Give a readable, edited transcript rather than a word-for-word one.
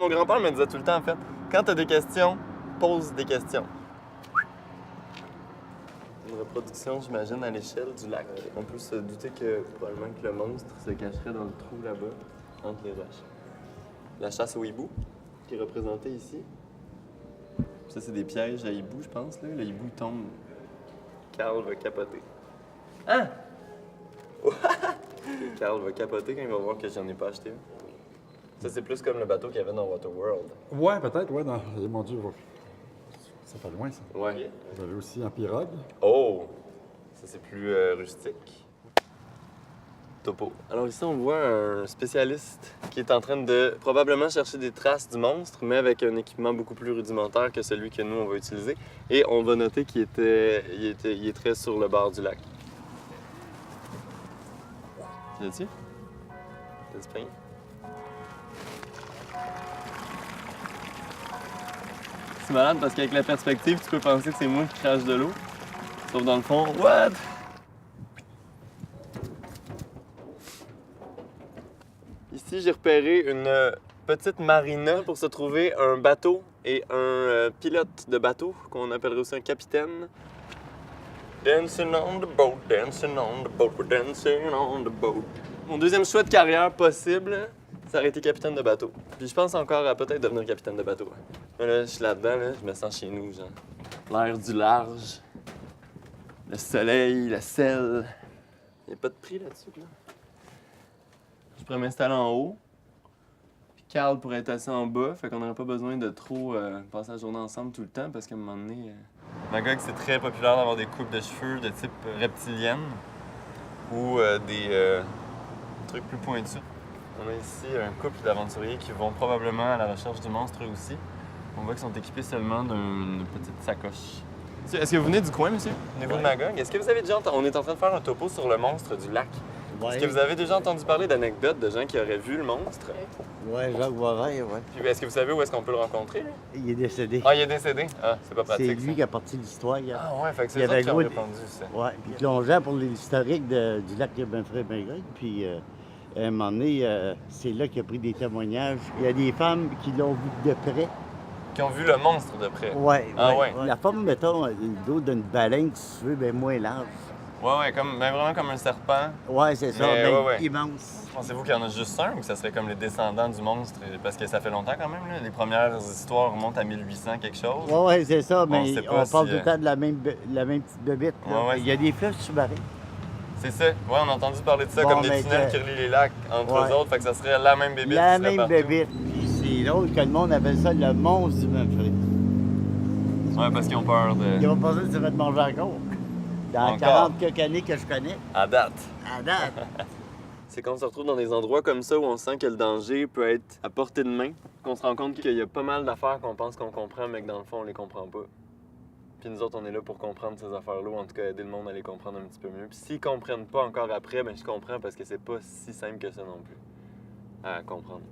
Mon grand-père me disait tout le temps, en fait, quand t'as des questions, pose des questions. Une reproduction, j'imagine, à l'échelle du lac. On peut se douter que probablement que le monstre se cacherait dans le trou là-bas, entre les roches. La chasse au hibou, qui est représentée ici. Ça, c'est des pièges à hibou, je pense. Là. Le hibou tombe. Carl va capoter. Hein? Carl va capoter quand il va voir que j'en ai pas acheté. Ça, c'est plus comme le bateau qu'il y avait dans Waterworld. Ouais, peut-être, ouais. Dans... Mon Dieu, ça fait loin, ça. Ouais. Vous avez aussi en pirogue. Oh! Ça, c'est plus rustique. Topo. Alors ici, on voit un spécialiste qui est en train de probablement chercher des traces du monstre, mais avec un équipement beaucoup plus rudimentaire que celui que nous, on va utiliser. Et on va noter qu'il est très sur le bord du lac. Tu l'as-tu? T'as-tu pogné? C'est malade parce qu'avec la perspective, tu peux penser que c'est moi qui crache de l'eau. Sauf dans le fond, what? Ici, j'ai repéré une petite marina pour se trouver un bateau et un pilote de bateau, qu'on appellerait aussi un capitaine. Dancing on the boat, dancing on the boat, we're dancing on the boat. Mon deuxième choix de carrière possible, ça aurait été capitaine de bateau. Puis je pense encore à peut-être devenir capitaine de bateau. Mais là, je suis là-dedans, là, je me sens chez nous, genre. L'air du large, le soleil, le sel. Il n'y a pas de prix là-dessus, là. Je pourrais m'installer en haut. Puis Carl pourrait être assis en bas, fait qu'on n'aurait pas besoin de trop passer la journée ensemble tout le temps parce qu'à un moment donné. Magog, c'est très populaire d'avoir des coupes de cheveux de type reptilienne ou des trucs plus pointus. On a ici un couple d'aventuriers qui vont probablement à la recherche du monstre eux aussi. On voit qu'ils sont équipés seulement d'une petite sacoche. Est-ce que vous venez du coin, monsieur? Venez-vous de Magog? Est-ce que vous avez déjà entendu... On est en train de faire un topo sur le monstre du lac. Ouais. Est-ce que vous avez déjà entendu parler d'anecdotes de gens qui auraient vu le monstre? Ouais, Jacques Boivin, ouais. Puis est-ce que vous savez où est-ce qu'on peut le rencontrer? Lui? Il est décédé. Ah, il est décédé? Ah, c'est pas pratique. C'est lui qui a parti l'histoire. Ah ouais, fait que c'est il eux autres qui ont gros- répondu ça. Ouais, puis il plongeait pour l'historique du lac de Benfray-Bengreg. Puis à un moment donné, c'est là qu'il a pris des témoignages. Il y a des femmes qui l'ont vu de près. Qui ont vu le monstre de près? Ouais. Ah ouais. La forme, mettons, le dos d'une baleine, si tu veux, bien moins large. Ouais, comme, ben vraiment comme un serpent. Ouais, c'est ça, Mais, bien ouais. immense. Pensez-vous qu'il y en a juste un ou que ça serait comme les descendants du monstre? Parce que ça fait longtemps quand même, là. Les premières histoires remontent à 1800 quelque chose. Ouais, c'est ça, mais sait pas on parle si, tout le temps de la même petite bébite. là. Ouais, Il y a des fleuves sous-marins. C'est ça. Ouais, on a entendu parler de ça Bon, comme des mais tunnels qui relient les lacs entre Ouais. eux autres. Fait que ça serait la même bébite. La qui serait même partout. bébite. Puis c'est drôle que le monde appelle ça le monstre du Benfray. Ouais, parce qu'ils ont peur de... Il va pas dire que tu vas te manger encore. Dans Encore. 40 quelques années que je connais, À date. à date. C'est quand on se retrouve dans des endroits comme ça où on sent que le danger peut être à portée de main, qu'on se rend compte qu'il y a pas mal d'affaires qu'on pense qu'on comprend, mais que dans le fond, on les comprend pas. Puis nous autres, on est là pour comprendre ces affaires-là, ou en tout cas aider le monde à les comprendre un petit peu mieux. Puis s'ils comprennent pas encore après, ben je comprends parce que c'est pas si simple que ça non plus à comprendre.